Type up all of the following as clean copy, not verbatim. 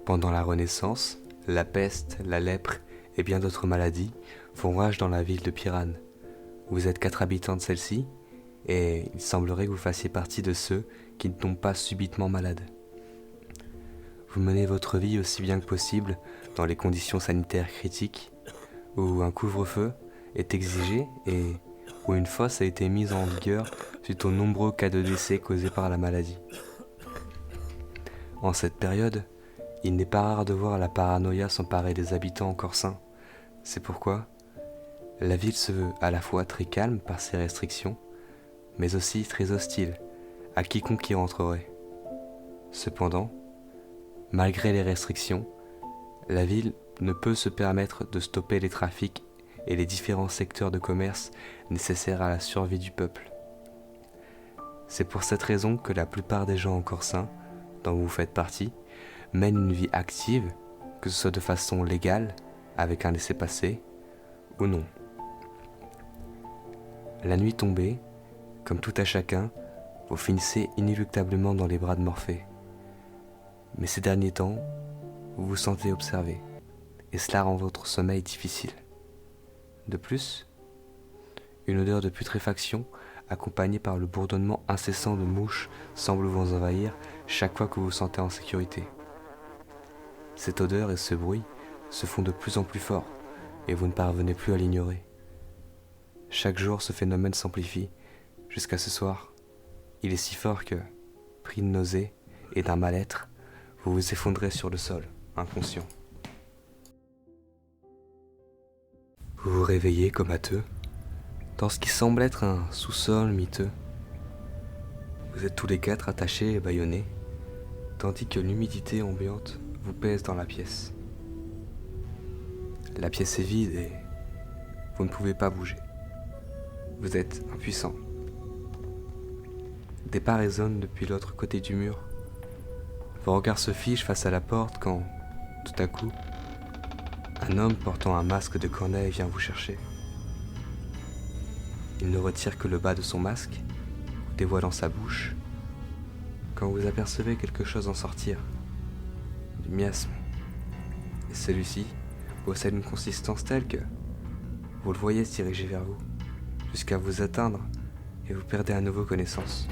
Pendant la Renaissance, la peste, la lèpre et bien d'autres maladies font rage dans la ville de Piran. Vous êtes 4 habitants de celle-ci, et il semblerait que vous fassiez partie de ceux qui ne tombent pas subitement malades. Vous menez votre vie aussi bien que possible dans les conditions sanitaires critiques, où un couvre-feu est exigé et où une fosse a été mise en vigueur suite aux nombreux cas de décès causés par la maladie. En cette période, il n'est pas rare de voir la paranoïa s'emparer des habitants encore sains. C'est pourquoi la ville se veut à la fois très calme par ses restrictions, mais aussi très hostile à quiconque y rentrerait. Cependant, malgré les restrictions, la ville ne peut se permettre de stopper les trafics et les différents secteurs de commerce nécessaires à la survie du peuple. C'est pour cette raison que la plupart des gens encore sains, dont vous faites partie, mènent une vie active, que ce soit de façon légale, avec un laissez-passer, ou non. La nuit tombée, comme tout à chacun, vous finissez inéluctablement dans les bras de Morphée. Mais ces derniers temps, vous vous sentez observé, et cela rend votre sommeil difficile. De plus, une odeur de putréfaction, accompagnée par le bourdonnement incessant de mouches, semble vous envahir chaque fois que vous vous sentez en sécurité. Cette odeur et ce bruit se font de plus en plus forts, et vous ne parvenez plus à l'ignorer. Chaque jour, ce phénomène s'amplifie, jusqu'à ce soir. Il est si fort que, pris de nausées et d'un mal-être, vous vous effondrez sur le sol, inconscient. Vous vous réveillez comateux, dans ce qui semble être un sous-sol miteux. Vous êtes tous les 4 attachés et bâillonnés, tandis que l'humidité ambiante vous pèse dans la pièce. La pièce est vide et vous ne pouvez pas bouger. Vous êtes impuissant. Des pas résonnent depuis l'autre côté du mur. Vos regards se figent face à la porte quand, tout à coup, un homme portant un masque de corneille vient vous chercher. Il ne retire que le bas de son masque, dévoilant sa bouche, quand vous apercevez quelque chose en sortir. Du miasme. Et celui-ci possède une consistance telle que vous le voyez se diriger vers vous, jusqu'à vous atteindre et vous perdez à nouveau connaissance.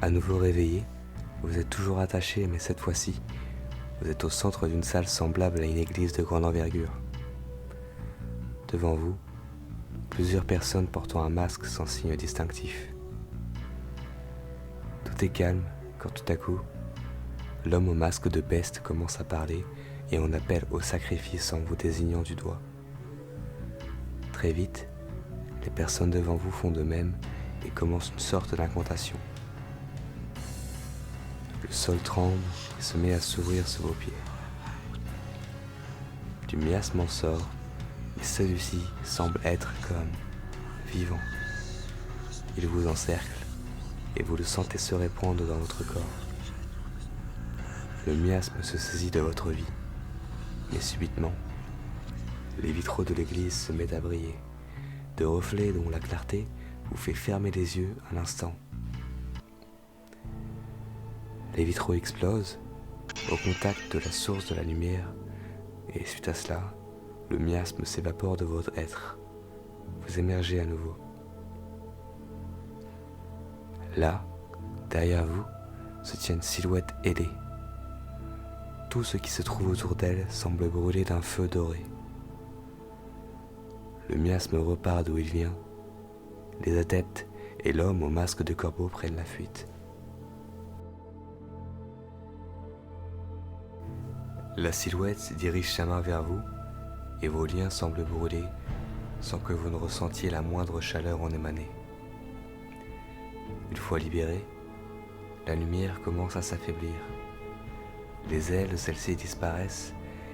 À nouveau réveillé, vous êtes toujours attaché, mais cette fois-ci, vous êtes au centre d'une salle semblable à une église de grande envergure. Devant vous, plusieurs personnes portant un masque sans signe distinctif. Tout est calme quand tout à coup, l'homme au masque de peste commence à parler et on appelle au sacrifice en vous désignant du doigt. Très vite, les personnes devant vous font de même et commencent une sorte d'incantation. Le sol tremble et se met à s'ouvrir sous vos pieds. Du miasme en sort, et celui-ci semble être comme vivant. Il vous encercle et vous le sentez se répandre dans votre corps. Le miasme se saisit de votre vie, mais subitement, les vitraux de l'église se mettent à briller, de reflets dont la clarté vous fait fermer les yeux un instant. Les vitraux explosent au contact de la source de la lumière, et suite à cela, le miasme s'évapore de votre être. Vous émergez à nouveau. Là, derrière vous, se tient une silhouette ailée. Tout ce qui se trouve autour d'elle semble brûler d'un feu doré. Le miasme repart d'où il vient. Les adeptes et l'homme au masque de corbeau prennent la fuite. La silhouette se dirige sa main vers vous et vos liens semblent brûler sans que vous ne ressentiez la moindre chaleur en émaner. Une fois libérée, la lumière commence à s'affaiblir. Les ailes de celle-ci disparaissent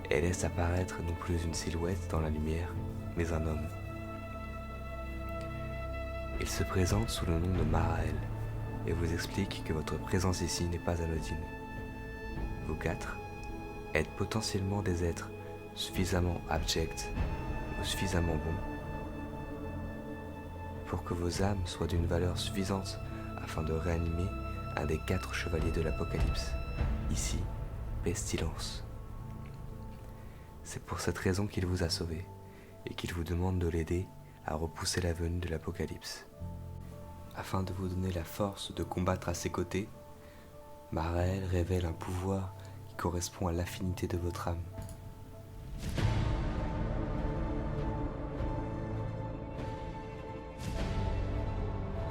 et laissent apparaître non plus une silhouette dans la lumière, mais un homme. Il se présente sous le nom de Maraël et vous explique que votre présence ici n'est pas anodine. Vous 4 êtes potentiellement des êtres suffisamment abjects ou suffisamment bons pour que vos âmes soient d'une valeur suffisante afin de réanimer un des 4 chevaliers de l'Apocalypse. ici, pestilence. C'est pour cette raison qu'il vous a sauvé, et qu'il vous demande de l'aider à repousser la venue de l'Apocalypse. Afin de vous donner la force de combattre à ses côtés, Maraël révèle un pouvoir qui correspond à l'affinité de votre âme.